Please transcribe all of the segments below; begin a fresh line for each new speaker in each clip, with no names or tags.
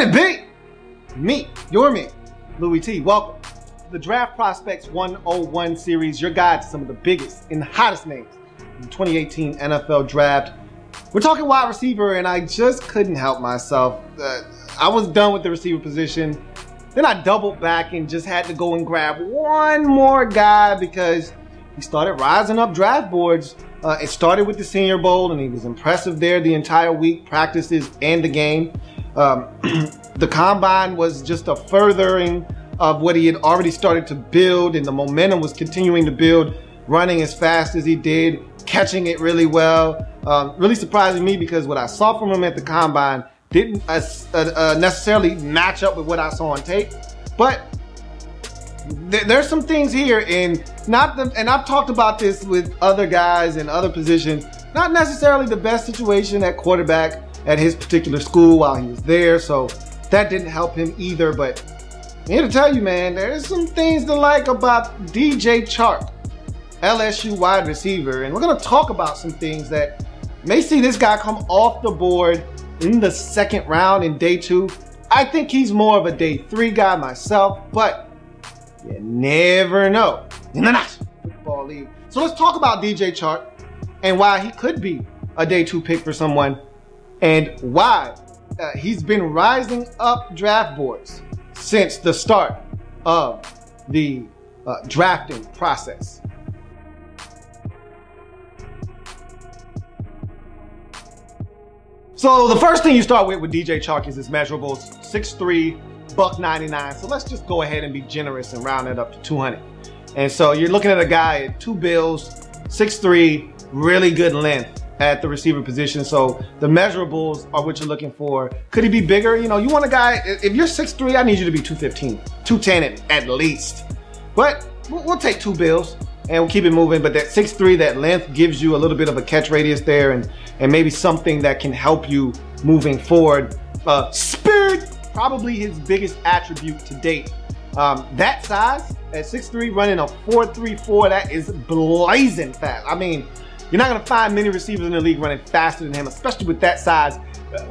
it be? Me, your man, Louie T. Welcome to the Draft Prospects 101 series, your guide to some of the biggest and hottest names in the 2018 NFL Draft. We're talking wide receiver, and I just couldn't help myself. I was done with the receiver position. Then I doubled back and just had to go and grab one more guy because he started rising up draft boards. It started with the Senior Bowl, and he was impressive there the entire week, practices and the game. The Combine was just a furthering of what he had already started to build, and the momentum was continuing to build, running as fast as he did, catching it really well. Really surprising me because what I saw from him at the Combine didn't necessarily match up with what I saw on tape. But there's some things here, and I've talked about this with other guys in other positions. Not necessarily the best situation at quarterback at his particular school while he was there, so that didn't help him either. But I'm here to tell you, man, there's some things to like about DJ Chark, LSU wide receiver, and we're gonna talk about some things that may see this guy come off the board in the second round in day 2. I think he's more of a day 3 guy myself, but you never know in the National Football League. So let's talk about DJ Chark and why he could be a day 2 pick for someone, and why he's been rising up draft boards since the start of the drafting process. So the first thing you start with DJ Chark is his measurables, 6'3", $199. So let's just go ahead and be generous and round it up to 200. And so you're looking at a guy at 2 bills, 6'3", really good length at the receiver position. So the measurables are what you're looking for. Could he be bigger? You know, you want a guy, if you're 6'3", I need you to be 215, 210 at least. But we'll take 2 bills and we'll keep it moving. But that 6'3", that length gives you a little bit of a catch radius there, and maybe something that can help you moving forward. Speed, probably his biggest attribute to date. That size, at 6'3", running a 4.34, that is blazing fast. I mean, you're not gonna find many receivers in the league running faster than him, especially with that size.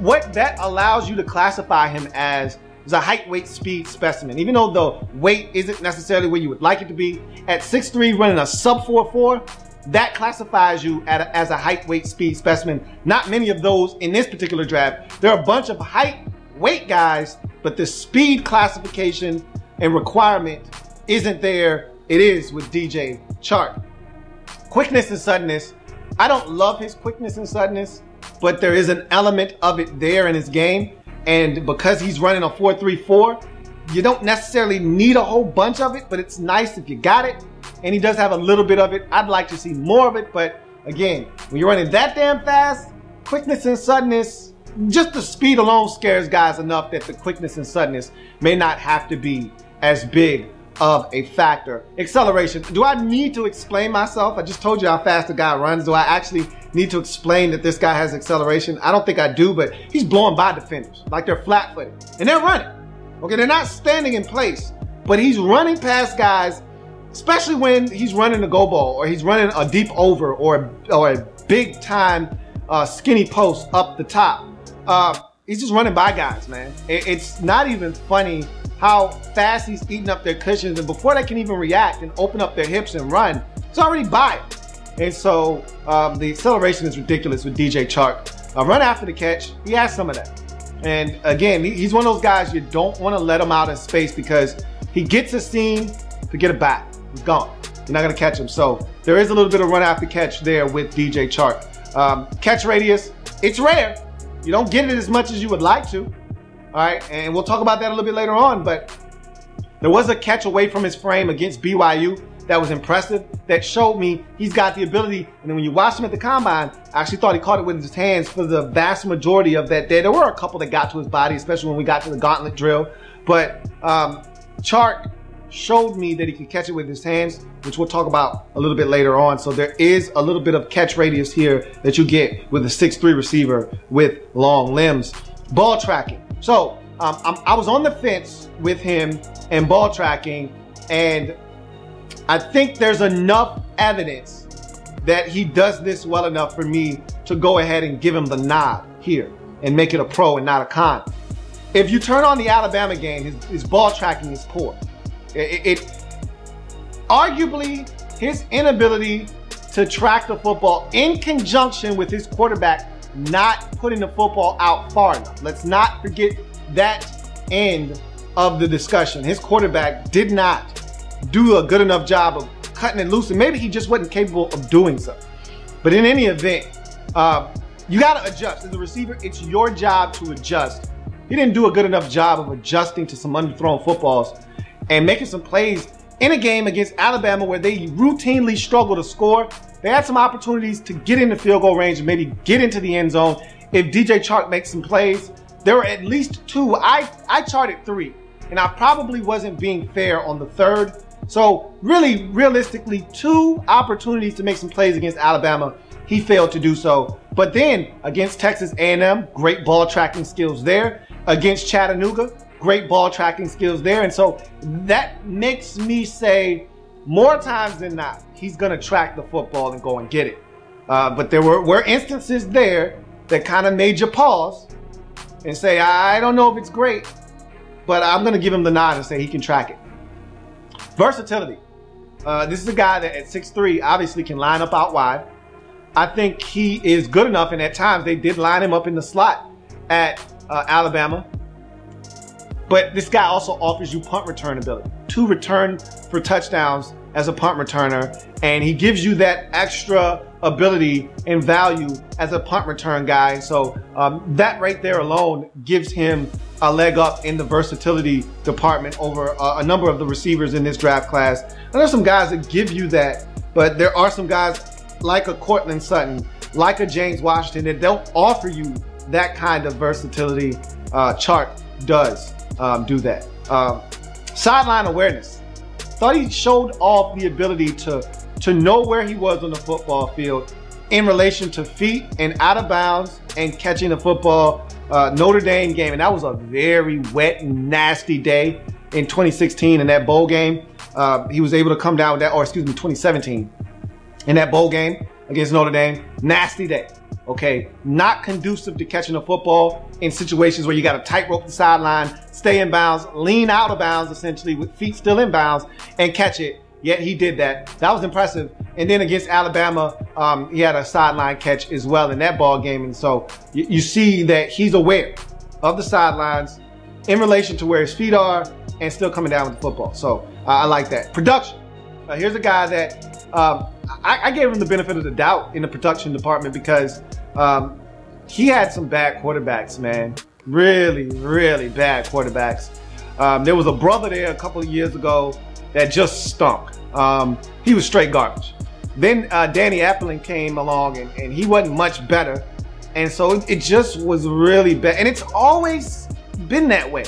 What that allows you to classify him as is a height, weight, speed specimen. Even though the weight isn't necessarily where you would like it to be, at 6'3", running a sub 4.4, that classifies you as a height, weight, speed specimen. Not many of those in this particular draft. There are a bunch of height, weight guys, but the speed classification and requirement isn't there. It is with DJ Chark. Quickness and suddenness. I don't love his quickness and suddenness, but there is an element of it there in his game. And because he's running a 4.34, you don't necessarily need a whole bunch of it, but it's nice if you got it. And he does have a little bit of it. I'd like to see more of it, but again, when you're running that damn fast, quickness and suddenness, just the speed alone scares guys enough that the quickness and suddenness may not have to be as big of a factor. Acceleration. Do I need to explain myself? I just told you how fast the guy runs. Do I actually need to explain that this guy has acceleration? I don't think I do, but he's blowing by defenders like they're flat-footed, and they're running. Okay, they're not standing in place, but he's running past guys, especially when he's running a go ball or he's running a deep over or a big time skinny post up the top. He's just running by guys, man. It's not even funny how fast he's eating up their cushions, and before they can even react and open up their hips and run, it's already by it. And so the acceleration is ridiculous with DJ Chark. Run after the catch, he has some of that. And again, he's one of those guys you don't want to let him out in space because he gets a seam, forget it back. He's gone. You're not going to catch him. So there is a little bit of run after catch there with DJ Chark. Catch radius, it's rare. You don't get it as much as you would like to. All right, and we'll talk about that a little bit later on, but there was a catch away from his frame against BYU that was impressive, that showed me he's got the ability. And then when you watched him at the Combine, I actually thought he caught it with his hands for the vast majority of that day. There were a couple that got to his body, especially when we got to the gauntlet drill. But Chark showed me that he could catch it with his hands, which we'll talk about a little bit later on. So there is a little bit of catch radius here that you get with a 6'3" receiver with long limbs. Ball tracking. So I was on the fence with him and ball tracking, and I think there's enough evidence that he does this well enough for me to go ahead and give him the nod here and make it a pro and not a con. If you turn on the Alabama game, his ball tracking is poor. Arguably, his inability to track the football in conjunction with his quarterback not putting the football out far enough. Let's not forget that end of the discussion. His quarterback did not do a good enough job of cutting it loose, and maybe he just wasn't capable of doing so. But in any event, you got to adjust. As a receiver, it's your job to adjust. He didn't do a good enough job of adjusting to some underthrown footballs and making some plays in a game against Alabama where they routinely struggle to score. They had some opportunities to get in the field goal range and maybe get into the end zone. If DJ Chark makes some plays, there were at least two. I charted 3, and I probably wasn't being fair on the 3rd. So really, realistically, 2 opportunities to make some plays against Alabama. He failed to do so. But then against Texas A&M, great ball tracking skills there. Against Chattanooga, great ball tracking skills there. And so that makes me say more times than not, he's going to track the football and go and get it. But there were instances there that kind of made you pause and say, I don't know if it's great, but I'm going to give him the nod and say he can track it. Versatility. This is a guy that at 6'3" obviously can line up out wide. I think he is good enough, and at times they did line him up in the slot at Alabama. But this guy also offers you punt return ability. 2 return for touchdowns as a punt returner, and he gives you that extra ability and value as a punt return guy. So that right there alone gives him a leg up in the versatility department over a number of the receivers in this draft class. And there's some guys that give you that, but there are some guys like a Cortland Sutton, like a James Washington, that don't offer you that kind of versatility. Chark does do that. Sideline awareness. Thought he showed off the ability to know where he was on the football field in relation to feet and out of bounds and catching the football. Notre Dame game, and that was a very wet and nasty day in 2016 in that bowl game. He was able to come down with that, or excuse me, 2017 in that bowl game against Notre Dame. Nasty day. Okay, not conducive to catching the football in situations where you got to tightrope the sideline, stay in bounds, lean out of bounds essentially with feet still in bounds and catch it. Yet he did that. That was impressive. And then against Alabama, he had a sideline catch as well in that ball game. And so you see that he's aware of the sidelines in relation to where his feet are and still coming down with the football. So I like that. Production. Here's a guy that I gave him the benefit of the doubt in the production department because he had some bad quarterbacks, man. Really, really bad quarterbacks. There was a brother there a couple of years ago that just stunk. He was straight garbage. Then Danny Appling came along and he wasn't much better. And so it just was really bad. And it's always been that way.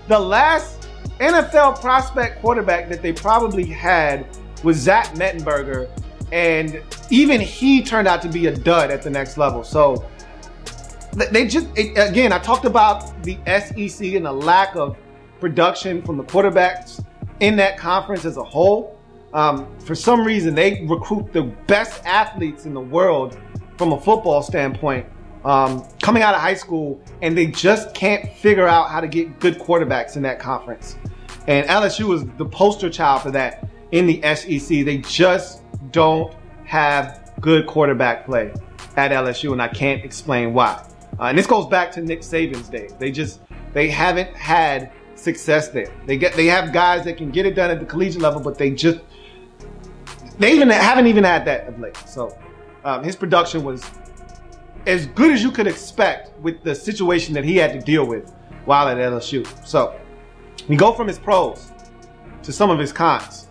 The last NFL prospect quarterback that they probably had was Zach Mettenberger. And even he turned out to be a dud at the next level. So they just, again, I talked about the SEC and the lack of production from the quarterbacks in that conference as a whole. For some reason, they recruit the best athletes in the world from a football standpoint coming out of high school, and they just can't figure out how to get good quarterbacks in that conference. And LSU was the poster child for that in the SEC. They just don't have good quarterback play at LSU, and I can't explain why. And this goes back to Nick Saban's days. They haven't had success there. They have guys that can get it done at the collegiate level, but they haven't even had that of late. So his production was as good as you could expect with the situation that he had to deal with while at LSU. So we go from his pros to some of his cons.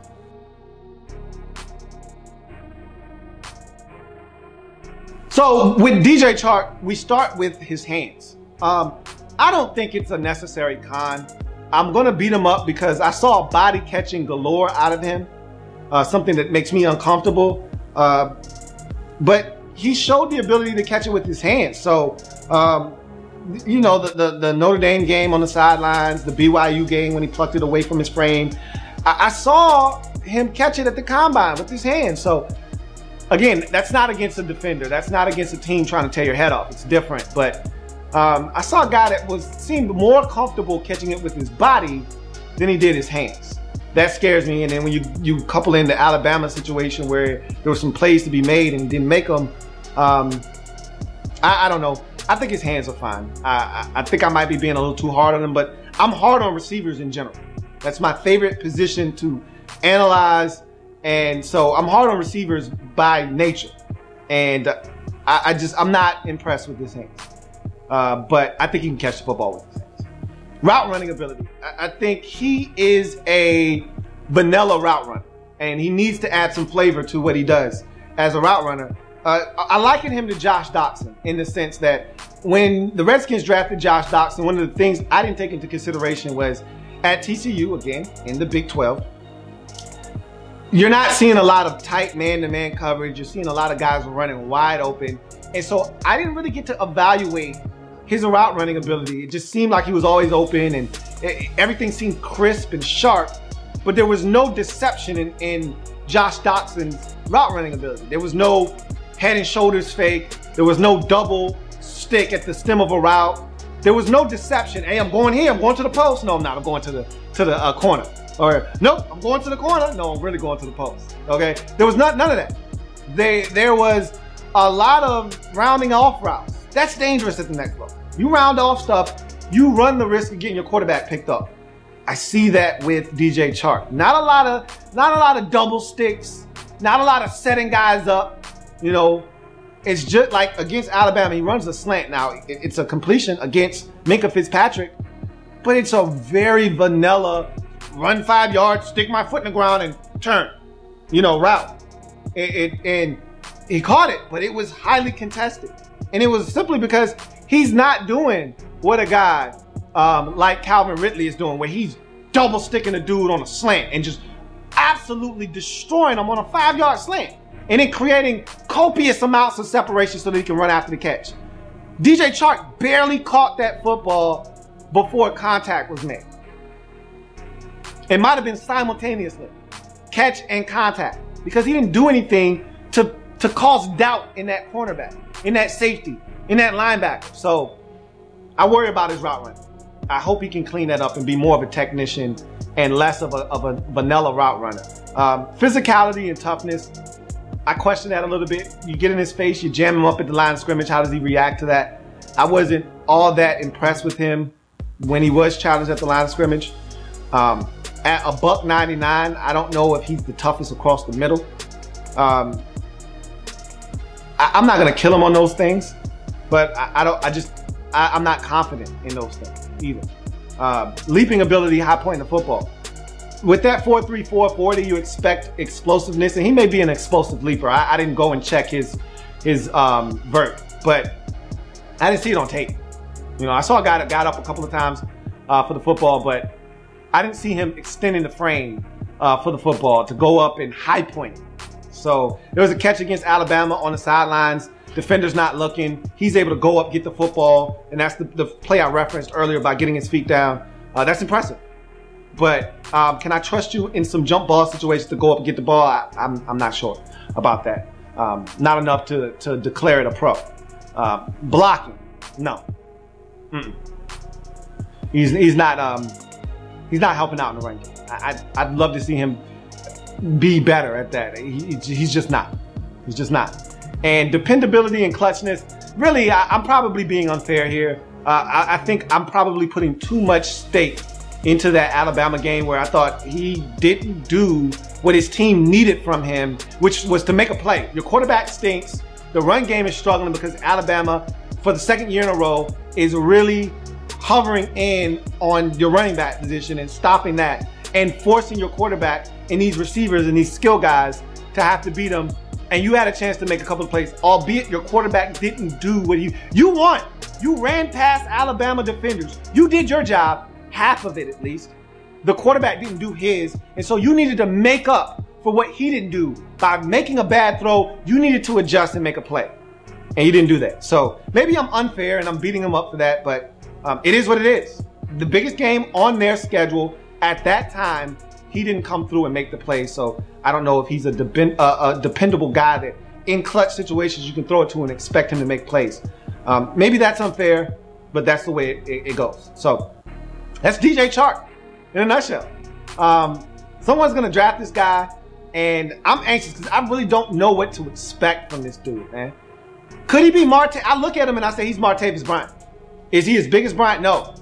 So with DJ Chark, we start with his hands. I don't think it's a necessary con. I'm going to beat him up because I saw body catching galore out of him, something that makes me uncomfortable. But he showed the ability to catch it with his hands. So, you know, the Notre Dame game on the sidelines, the BYU game when he plucked it away from his frame, I saw him catch it at the combine with his hands. So, again, that's not against a defender. That's not against a team trying to tear your head off. It's different. But I saw a guy that seemed more comfortable catching it with his body than he did his hands. That scares me. And then when you couple in the Alabama situation where there were some plays to be made and he didn't make them, I don't know. I think his hands are fine. I think I might be being a little too hard on him, but I'm hard on receivers in general. That's my favorite position to analyze. And so I'm hard on receivers by nature. And I'm not impressed with his hands. But I think he can catch the football with his hands. Route running ability. I think he is a vanilla route runner. And he needs to add some flavor to what he does as a route runner. I liken him to Josh Doctson in the sense that when the Redskins drafted Josh Doctson, one of the things I didn't take into consideration was at TCU, again, in the Big 12, you're not seeing a lot of tight man-to-man coverage. You're seeing a lot of guys running wide open. And so I didn't really get to evaluate his route running ability. It just seemed like he was always open and everything seemed crisp and sharp, but there was no deception in Josh Doctson's route running ability. There was no head and shoulders fake. There was no double stick at the stem of a route. There was no deception. Hey, I'm going here. I'm going to the post. No, I'm not. I'm going to the corner. Or nope, I'm going to the corner. No, I'm really going to the post. Okay. There was none of that. There was a lot of rounding off routes. That's dangerous at the next level. You round off stuff, you run the risk of getting your quarterback picked up. I see that with DJ Chark. Not a lot of double sticks. Not a lot of setting guys up. You know, it's just like against Alabama, he runs a slant. Now, it's a completion against Minkah Fitzpatrick, but it's a very vanilla run 5 yards, stick my foot in the ground and turn, route. And he caught it, but it was highly contested. And it was simply because he's not doing what a guy like Calvin Ridley is doing, where he's double sticking a dude on a slant and just absolutely destroying him on a 5-yard slant. And then creating copious amounts of separation so that he can run after the catch. DJ Chark barely caught that football before contact was made. It might have been simultaneously, catch and contact, because he didn't do anything to cause doubt in that cornerback, in that safety, in that linebacker. So I worry about his route running. I hope he can clean that up and be more of a technician and less of a vanilla route runner. Physicality and toughness, I question that a little bit. You get in his face, you jam him up at the line of scrimmage. How does he react to that? I wasn't all that impressed with him when he was challenged at the line of scrimmage. At a $199, I don't know if he's the toughest across the middle. I'm not gonna kill him on those things, but I'm not confident in those things either. Leaping ability, high point in the football. With that 4.34 40, you expect explosiveness, and he may be an explosive leaper. I didn't go and check his vert, but I didn't see it on tape. I saw a guy that got up a couple of times for the football, but I didn't see him extending the frame for the football to go up and high point it. So there was a catch against Alabama on the sidelines. Defender's not looking. He's able to go up, get the football, and that's the play I referenced earlier by getting his feet down. That's impressive. But can I trust you in some jump ball situations to go up and get the ball? I'm not sure about that. Not enough to declare it a pro. Blocking, no. He's not helping out in the run game. I'd love to see him be better at that. He's just not. He's just not. And dependability and clutchness, really, I'm probably being unfair here. I think I'm probably putting too much stake into that Alabama game where I thought he didn't do what his team needed from him, which was to make a play. Your quarterback stinks. The run game is struggling because Alabama, for the second year in a row, is really hovering in on your running back position and stopping that and forcing your quarterback and these receivers and these skill guys to have to beat them. And you had a chance to make a couple of plays, albeit your quarterback didn't do what you won. You ran past Alabama defenders. You did your job, half of it at least. The quarterback didn't do his, and so you needed to make up for what he didn't do. By making a bad throw, you needed to adjust and make a play. And you didn't do that. So maybe I'm unfair and I'm beating him up for that, but it is what it is. The biggest game on their schedule at that time, he didn't come through and make the play. So I don't know if he's a dependable guy that in clutch situations you can throw it to and expect him to make plays. Maybe that's unfair. but that's the way it goes. So that's DJ Chark in a nutshell. Someone's gonna draft this guy, and I'm anxious because I really don't know what to expect from this dude, man. Could he be I look at him and I say he's Martavis Bryant. Is he as big as Bryant? No.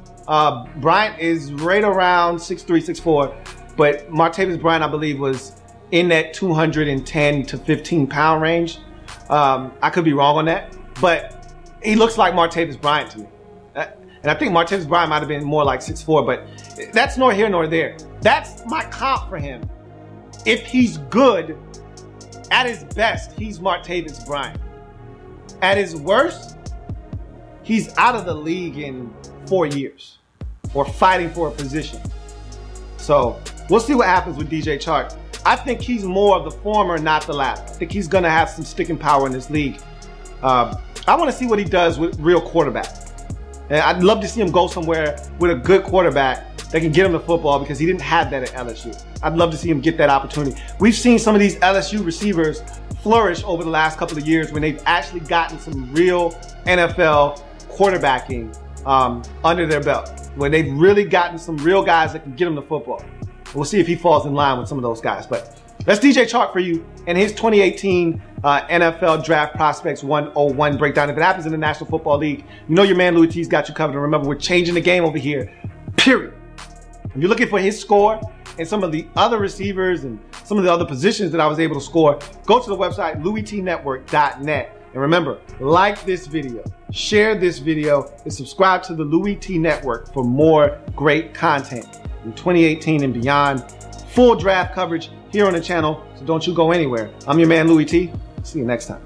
Bryant is right around 6'3", 6'4", but Martavis Bryant, I believe, was in that 210 to 15 pound range. I could be wrong on that, but he looks like Martavis Bryant to me. And I think Martavis Bryant might have been more like 6'4", but that's nor here nor there. That's my comp for him. If he's good, at his best, he's Martavis Bryant. At his worst, he's out of the league in 4 years or fighting for a position. So we'll see what happens with DJ Chark. I think he's more of the former, not the latter. I think he's gonna have some sticking power in this league. I wanna see what he does with real quarterback. And I'd love to see him go somewhere with a good quarterback that can get him the football, because he didn't have that at LSU. I'd love to see him get that opportunity. We've seen some of these LSU receivers flourish over the last couple of years when they've actually gotten some real NFL quarterbacking under their belt, where they've really gotten some real guys that can get them the football. We'll see if he falls in line with some of those guys. But that's DJ Chark for you and his 2018 NFL Draft Prospects 101 breakdown. If it happens in the National Football League, you know your man Louie T's got you covered. And remember, we're changing the game over here, period. If you're looking for his score and some of the other receivers and some of the other positions that I was able to score, go to the website, louietnetwork.net. And remember, like this video, share this video, and subscribe to the Louie T Network for more great content in 2018 and beyond. Full draft coverage here on the channel, so don't you go anywhere. I'm your man Louie T. See you next time.